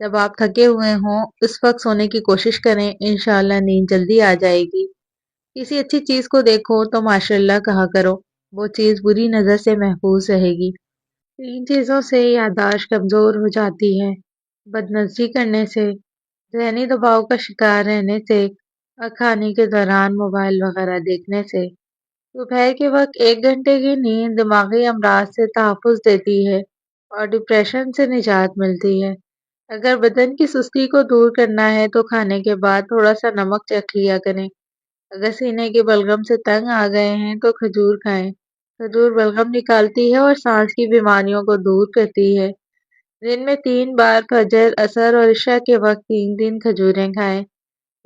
جب آپ تھکے ہوئے ہوں اس وقت سونے کی کوشش کریں، انشاءاللہ نیند جلدی آ جائے گی۔ کسی اچھی چیز کو دیکھو تو ماشاءاللہ کہا کرو، وہ چیز بری نظر سے محفوظ رہے گی۔ ان چیزوں سے یادداشت کمزور ہو جاتی ہے، بد نظری کرنے سے، ذہنی دباؤ کا شکار رہنے سے، اور کھانے کے دوران موبائل وغیرہ دیکھنے سے۔ دوپہر کے وقت 1 گھنٹے کی نیند دماغی امراض سے تحفظ دیتی ہے اور ڈپریشن سے نجات ملتی ہے۔ اگر بدن کی سستی کو دور کرنا ہے تو کھانے کے بعد تھوڑا سا نمک چکھ لیا کریں۔ اگر سینے کے بلغم سے تنگ آ گئے ہیں تو کھجور کھائیں۔ کھجور بلغم نکالتی ہے اور سانس کی بیماریوں کو دور کرتی ہے۔ دن میں 3 بار فجر، عصر اور عشاء کے وقت 3 کھجوریں کھائیں۔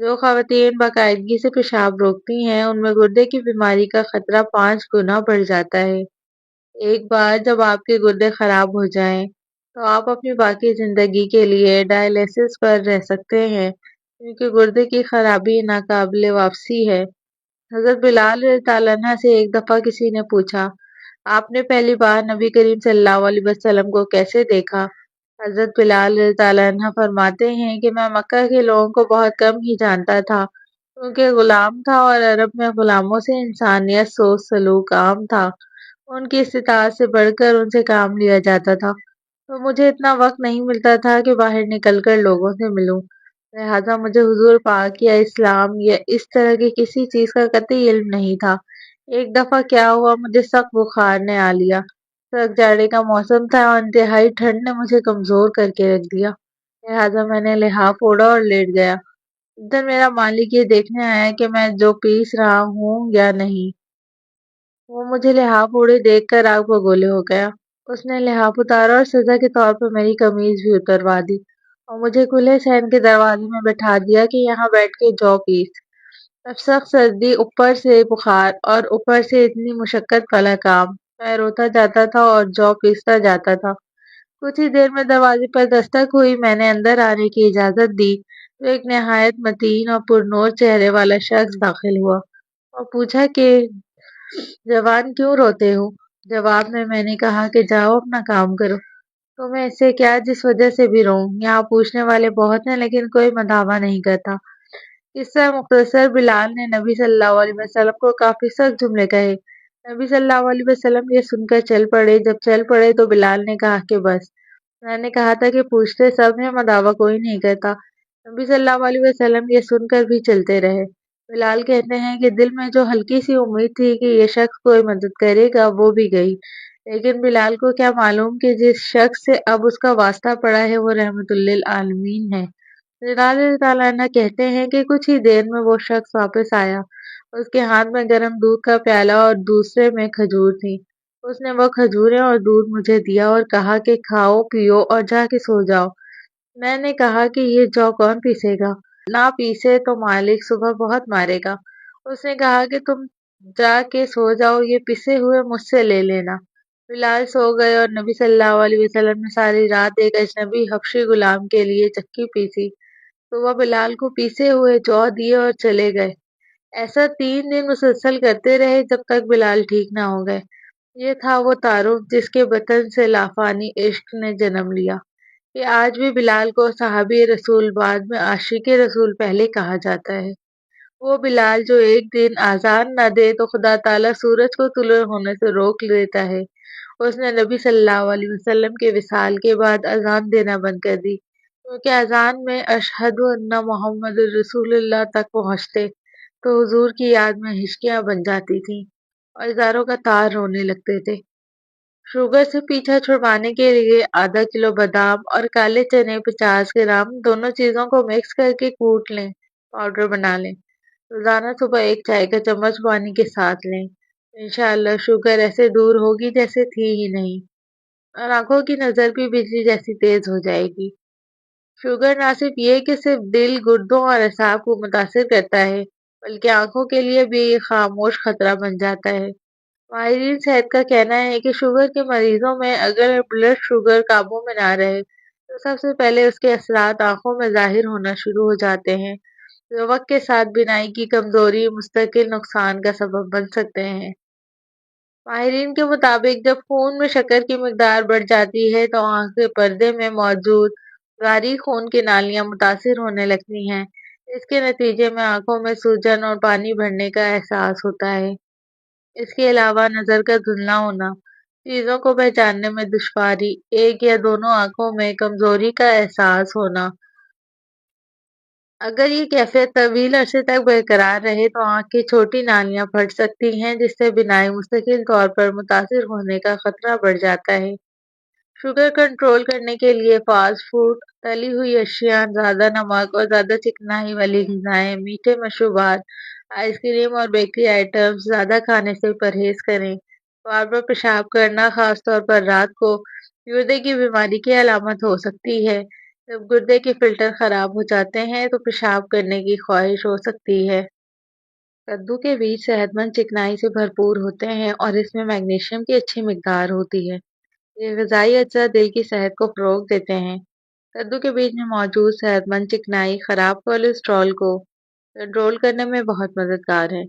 جو خواتین باقاعدگی سے پیشاب روکتی ہیں ان میں گردے کی بیماری کا خطرہ 5 گنا بڑھ جاتا ہے۔ ایک بار جب آپ کے گردے خراب ہو جائیں تو آپ اپنی باقی زندگی کے لیے ڈائلیسس پر رہ سکتے ہیں، کیونکہ گردے کی خرابی ناقابل واپسی ہے۔ حضرت بلال رضی اللہ عنہ سے ایک دفعہ کسی نے پوچھا، آپ نے پہلی بار نبی کریم صلی اللہ علیہ وسلم کو کیسے دیکھا؟ حضرت بلال رضی اللہ عنہ فرماتے ہیں کہ میں مکہ کے لوگوں کو بہت کم ہی جانتا تھا، کیونکہ غلام تھا اور عرب میں غلاموں سے انسانیت سوچ سلوک عام تھا۔ ان کی استطاعت سے بڑھ کر ان سے کام لیا جاتا تھا، تو مجھے اتنا وقت نہیں ملتا تھا کہ باہر نکل کر لوگوں سے ملوں۔ لہٰذا مجھے حضور پاک یا اسلام یا اس طرح کی کسی چیز کا قطعی علم نہیں تھا۔ ایک دفعہ کیا ہوا، مجھے سخت بخار نے آ لیا۔ سخت جاڑے کا موسم تھا اور انتہائی ٹھنڈ نے مجھے کمزور کر کے رکھ دیا، لہٰذا میں نے لحاف اوڑھا اور لیٹ گیا۔ ادھر میرا مالک یہ دیکھنے آیا کہ میں جو پیس رہا ہوں یا نہیں۔ وہ مجھے لحاف اوڑھے دیکھ کر آگ بگولے ہو گیا۔ اس نے لحاف اتارا اور سزا کے طور پر میری قمیض بھی اتروا دی اور مجھے کھلے صحن کے دروازے میں بٹھا دیا کہ یہاں بیٹھ کے جو پیس۔ اب سخت سردی، اوپر سے بخار اور اوپر سے اتنی مشقت والا کام۔ میں روتا جاتا تھا اور جو پیستا جاتا تھا۔ کچھ ہی دیر میں دروازے پر دستک ہوئی، میں نے اندر آنے کی اجازت دی تو ایک نہایت متین اور پرنور چہرے والا شخص داخل ہوا اور پوچھا کہ جوان کیوں روتے ہو؟ جواب میں نے کہا کہ جاؤ اپنا کام کرو، تو میں اس سے کیا جس وجہ سے بھی رہوں۔ یہاں پوچھنے والے بہت ہیں لیکن کوئی مداوع نہیں کرتا۔ قصہ مختصر، بلال نے نبی صلی اللہ علیہ وسلم کو کافی سخت جملے کہے۔ نبی صلی اللہ علیہ وسلم یہ سن کر چل پڑے۔ جب چل پڑے تو بلال نے کہا کہ بس، میں نے کہا تھا کہ پوچھتے سب ہیں، مداوع کوئی نہیں کرتا۔ نبی صلی اللہ علیہ وسلم یہ سن کر بھی چلتے رہے۔ بلال کہتے ہیں کہ دل میں جو ہلکی سی امید تھی کہ یہ شخص کوئی مدد کرے گا وہ بھی گئی، لیکن بلال کو کیا معلوم کہ جس شخص سے اب اس کا واسطہ پڑا ہے وہ رحمت للعالمین ہے۔ بلال رضی اللہ عنہ کہتے ہیں کہ کچھ ہی دیر میں وہ شخص واپس آیا۔ اس کے ہاتھ میں گرم دودھ کا پیالہ اور دوسرے میں کھجور تھی۔ اس نے وہ کھجوریں اور دودھ مجھے دیا اور کہا کہ کھاؤ پیو اور جا کے سو جاؤ۔ میں نے کہا کہ یہ جو کون پیسے گا؟ نہ پیسے تو مالک صبح بہت مارے گا۔ اس نے کہا کہ تم جا کے سو جاؤ، یہ پسے ہوئے مجھ سے لے لینا۔ بلال سو گئے اور نبی صلی اللہ علیہ وسلم نے ساری رات ایک اجنبی حبشی غلام کے لیے چکی پیسی، تو وہ بلال کو پیسے ہوئے جو دیے اور چلے گئے۔ ایسا 3 دن مسلسل کرتے رہے جب تک بلال ٹھیک نہ ہو گئے۔ یہ تھا وہ تعارف جس کے بطن سے لافانی عشق نے جنم لیا، کہ آج بھی بلال کو صحابی رسول بعد میں عاشق رسول پہلے کہا جاتا ہے۔ وہ بلال جو ایک دن آزان نہ دے تو خدا تعالیٰ سورج کو طلوع ہونے سے روک دیتا ہے، اس نے نبی صلی اللہ علیہ وسلم کے وصال کے بعد اذان دینا بند کر دی، کیونکہ اذان میں اشہد ان محمد رسول اللہ تک پہنچتے تو حضور کی یاد میں ہچکیاں بن جاتی تھیں اور اداروں کا تار رونے لگتے تھے۔ شوگر سے پیچھا چھڑوانے کے لیے ½ کلو بادام اور کالے چنے 50 گرام دونوں چیزوں کو مکس کر کے کوٹ لیں، پاؤڈر بنا لیں۔ روزانہ صبح 1 چائے کا چمچ پانی کے ساتھ لیں۔ انشاءاللہ شوگر ایسے دور ہوگی جیسے تھی ہی نہیں، اور آنکھوں کی نظر بھی بجلی جیسی تیز ہو جائے گی۔ شوگر نہ صرف یہ کہ صرف دل، گردوں اور اعصاب کو متاثر کرتا ہے، بلکہ آنکھوں کے لیے بھی خاموش خطرہ بن جاتا ہے۔ ماہرین صحت کا کہنا ہے کہ شوگر کے مریضوں میں اگر بلڈ شوگر قابو میں نہ رہے تو سب سے پہلے اس کے اثرات آنکھوں میں ظاہر ہونا شروع ہو جاتے ہیں، جو وقت کے ساتھ بینائی کی کمزوری، مستقل نقصان کا سبب بن سکتے ہیں۔ ماہرین کے مطابق جب خون میں شکر کی مقدار بڑھ جاتی ہے تو آنکھ کے پردے میں موجود جاری خون کی نالیاں متاثر ہونے لگتی ہیں۔ اس کے نتیجے میں آنکھوں میں سوجن اور پانی بھرنے کا احساس ہوتا ہے۔ اس کے علاوہ نظر کا دھندلا ہونا، چیزوں کو پہچاننے میں دشواری، ایک یا دونوں آنکھوں میں کمزوری کا احساس ہونا۔ اگر یہ کیفیت طویل عرصے تک برقرار رہے تو آنکھ کی چھوٹی نالیاں پھٹ سکتی ہیں، جس سے بینائی مستقل طور پر متاثر ہونے کا خطرہ بڑھ جاتا ہے۔ شوگر کنٹرول کرنے کے لیے فاسٹ فوڈ، تلی ہوئی اشیاء، زیادہ نمک اور زیادہ چکنائی والی غذائیں، میٹھے مشروبات، آئس کریم اور بیکری آئٹمز زیادہ کھانے سے پرہیز کریں۔ بار بار پیشاب کرنا، خاص طور پر رات کو، گردے کی بیماری کی علامت ہو سکتی ہے۔ جب گردے کے فلٹر خراب ہو جاتے ہیں تو پیشاب کرنے کی خواہش ہو سکتی ہے۔ کدو کے بیج صحت مند چکنائی سے بھرپور ہوتے ہیں اور اس میں میگنیشیم کی اچھی مقدار ہوتی ہے۔ یہ غذائی اجزاء دل کی صحت کو فروغ دیتے ہیں۔ کدو کے بیج میں موجود صحت مند چکنائی خراب کولیسٹرول کو کنٹرول کرنے میں بہت مددگار ہے۔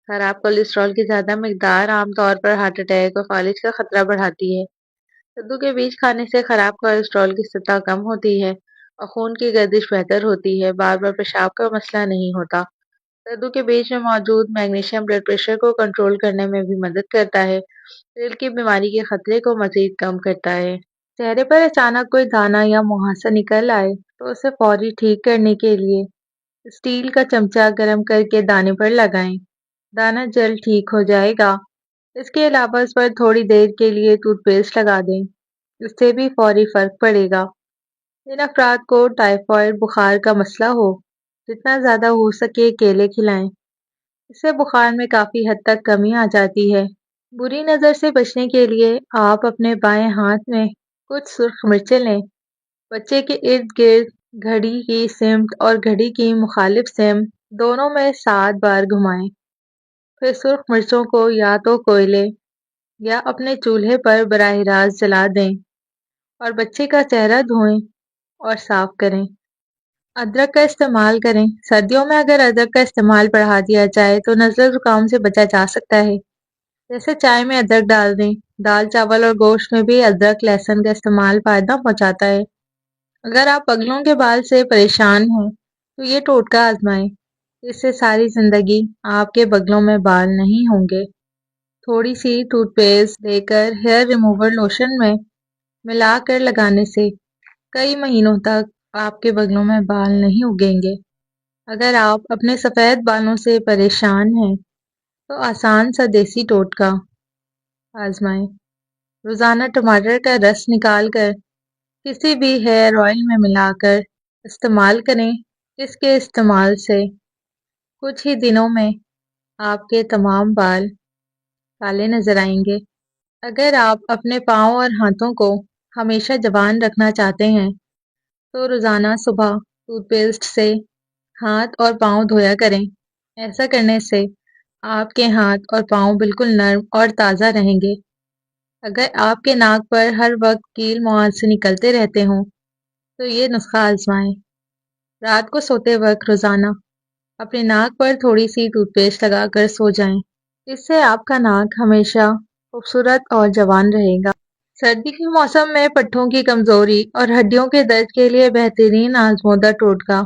خراب کولیسٹرول کی زیادہ مقدار عام طور پر ہارٹ اٹیک اور فالج کا خطرہ بڑھاتی ہے۔ کدو کے بیج کھانے سے خراب کولیسٹرول کی سطح کم ہوتی ہے اور خون کی گردش بہتر ہوتی ہے۔ بار بار پیشاب کا مسئلہ نہیں ہوتا۔ کدو کے بیج میں موجود میگنیشیم بلڈ پریشر کو کنٹرول کرنے میں بھی مدد کرتا ہے۔ دل کی بیماری کے خطرے کو مزید کم کرتا ہے۔ چہرے پر اچانک کوئی دانہ یا مہاسا نکل آئے تو اسے فوری ٹھیک کرنے کے لیے اسٹیل کا چمچہ گرم کر کے دانے پر لگائیں۔ دانہ جلد ٹھیک ہو جائے گا۔ اس کے علاوہ اس پر تھوڑی دیر کے لیے ٹوتھ پیسٹ لگا دیں۔ اس سے بھی فوری فرق پڑے گا۔ جن افراد کو ٹائیفائڈ بخار کا مسئلہ ہو، جتنا زیادہ ہو سکے کیلے کھلائیں۔ اس سے بخار میں کافی حد تک کمی آ جاتی ہے۔ بری نظر سے بچنے کے لیے آپ اپنے بائیں ہاتھ میں کچھ سرخ مرچیں لیں۔ بچے کے ارد گرد گھڑی کی سمت اور گھڑی کی مخالف سمت دونوں میں 7 بار گھمائیں۔ پھر سرخ مرچوں کو یا تو کوئلے یا اپنے چولہے پر براہ راست جلا دیں اور بچے کا چہرہ دھوئیں اور صاف کریں۔ ادرک کا استعمال کریں۔ سردیوں میں اگر ادرک کا استعمال بڑھا دیا جائے تو نزلہ زکام سے بچا جا سکتا ہے۔ جیسے چائے میں ادرک ڈال دیں۔ دال، چاول اور گوشت میں بھی ادرک لہسن کا استعمال فائدہ پہنچاتا ہے۔ اگر آپ پگلوں کے بال سے پریشان ہیں تو یہ ٹوٹکا آزمائیں۔ اس سے ساری زندگی آپ کے بگلوں میں بال نہیں ہوں گے۔ تھوڑی سی ٹوتھ پیسٹ لے کر ہیئر ریموور لوشن میں ملا کر لگانے سے کئی مہینوں تک آپ کے بگلوں میں بال نہیں اگیں گے۔ اگر آپ اپنے سفید بالوں سے پریشان ہیں تو آسان سا دیسی ٹوٹکا آزمائیں۔ روزانہ ٹماٹر کا رس نکال کر کسی بھی ہیئر آئل میں ملا کر استعمال کریں۔ اس کے استعمال سے کچھ ہی دنوں میں آپ کے تمام بال کالے نظر آئیں گے۔ اگر آپ اپنے پاؤں اور ہاتھوں کو ہمیشہ جوان رکھنا چاہتے ہیں تو روزانہ صبح ٹوتھ پیسٹ سے ہاتھ اور پاؤں دھویا کریں۔ ایسا کرنے سے آپ کے ہاتھ اور پاؤں بالکل نرم اور تازہ رہیں گے۔ اگر آپ کے ناک پر ہر وقت کیل مہاسے نکلتے رہتے ہوں تو یہ نسخہ آزمائیں۔ رات کو سوتے وقت روزانہ اپنے ناک پر تھوڑی سی ٹوتھ پیسٹ لگا کر سو جائیں۔ اس سے آپ کا ناک ہمیشہ خوبصورت اور جوان رہے گا۔ سردی کے موسم میں پٹھوں کی کمزوری اور ہڈیوں کے درد کے لیے بہترین آزمودہ ٹوٹکا: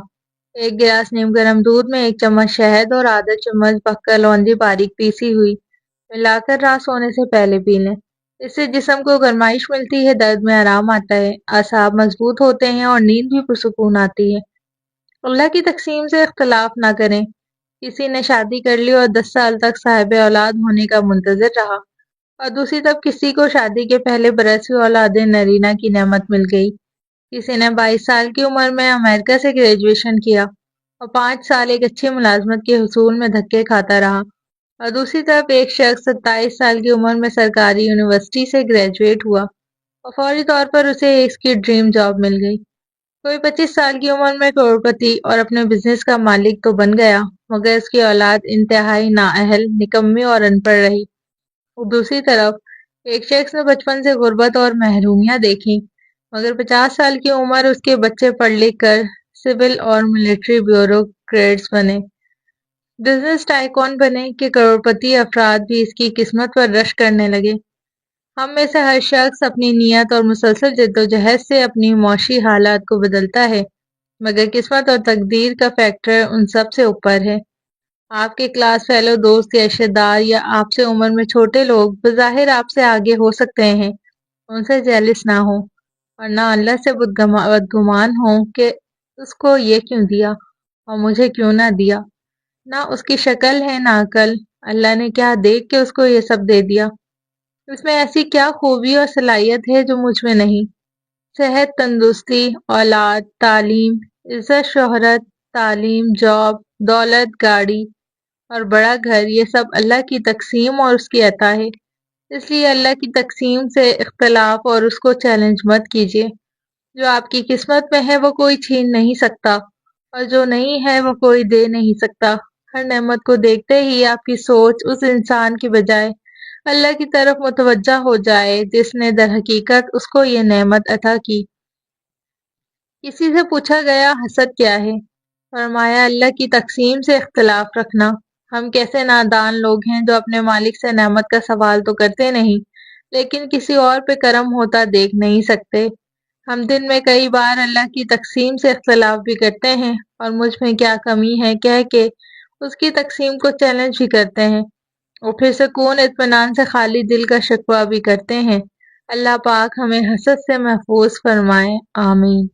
ایک گلاس نیم گرم دودھ میں 1 چمچ شہد اور آدھا چمچ بھکا لونجی باریک پیسی ہوئی ملا کر رات سونے سے پہلے پی لیں۔ اس سے جسم کو گرمائش ملتی ہے، درد میں آرام آتا ہے، اعصاب مضبوط ہوتے ہیں اور نیند بھی پرسکون آتی ہے۔ اللہ کی تقسیم سے اختلاف نہ کریں۔ کسی نے شادی کر لی اور 10 سال تک صاحب اولاد ہونے کا منتظر رہا، اور دوسری طرف کسی کو شادی کے پہلے برس ہی اولاد نرینہ کی نعمت مل گئی۔ کسی نے 22 سال کی عمر میں امریکہ سے گریجویشن کیا اور 5 سال ایک اچھی ملازمت کے حصول میں دھکے کھاتا رہا، اور دوسری طرف ایک شخص 27 سال کی عمر میں سرکاری یونیورسٹی سے گریجویٹ ہوا اور فوری طور پر اسے اس کی ڈریم جاب مل گئی۔ کوئی 25 سال کی عمر میں کروڑپتی اور اپنے بزنس کا مالک تو بن گیا، مگر اس کی اولاد انتہائی نااہل، نکمی اور ان پڑھ رہی۔ اور دوسری طرف ایک شخص نے بچپن سے غربت اور محرومیاں دیکھیں، مگر 50 سال کی عمر اس کے بچے پڑھ لکھ کر سول اور ملٹری بیوروکریٹس بنے، بزنس ٹائکون بنے کہ کروڑپتی افراد بھی اس کی قسمت پر رشک کرنے لگے۔ ہم میں سے ہر شخص اپنی نیت اور مسلسل جدوجہد سے اپنی معاشی حالات کو بدلتا ہے، مگر قسمت اور تقدیر کا فیکٹر ان سب سے اوپر ہے۔ آپ کے کلاس فیلو دوست یا رشتہ دار یا آپ سے عمر میں چھوٹے لوگ بظاہر آپ سے آگے ہو سکتے ہیں، ان سے جیلس نہ ہوں اور نہ اللہ سے بدگمان ہوں کہ اس کو یہ کیوں دیا اور مجھے کیوں نہ دیا۔ نہ اس کی شکل ہے نہ عقل، اللہ نے کیا دیکھ کے اس کو یہ سب دے دیا، اس میں ایسی کیا خوبی اور صلاحیت ہے جو مجھ میں نہیں۔ صحت، تندرستی، اولاد، تعلیم، عزت، شہرت، تعلیم، جاب، دولت، گاڑی اور بڑا گھر، یہ سب اللہ کی تقسیم اور اس کی عطا ہے۔ اس لیے اللہ کی تقسیم سے اختلاف اور اس کو چیلنج مت کیجیے۔ جو آپ کی قسمت میں ہے وہ کوئی چھین نہیں سکتا، اور جو نہیں ہے وہ کوئی دے نہیں سکتا۔ ہر نعمت کو دیکھتے ہی آپ کی سوچ اس انسان کی بجائے اللہ کی طرف متوجہ ہو جائے جس نے در حقیقت اس کو یہ نعمت عطا کی۔ کسی سے پوچھا گیا حسد کیا ہے؟ فرمایا اللہ کی تقسیم سے اختلاف رکھنا۔ ہم کیسے نادان لوگ ہیں جو اپنے مالک سے نعمت کا سوال تو کرتے نہیں، لیکن کسی اور پہ کرم ہوتا دیکھ نہیں سکتے۔ ہم دن میں کئی بار اللہ کی تقسیم سے اختلاف بھی کرتے ہیں اور مجھ میں کیا کمی ہے کہہ کے اس کی تقسیم کو چیلنج بھی کرتے ہیں، اور پھر سکون اطمینان سے خالی دل کا شکوہ بھی کرتے ہیں۔ اللہ پاک ہمیں حسد سے محفوظ فرمائے، آمین۔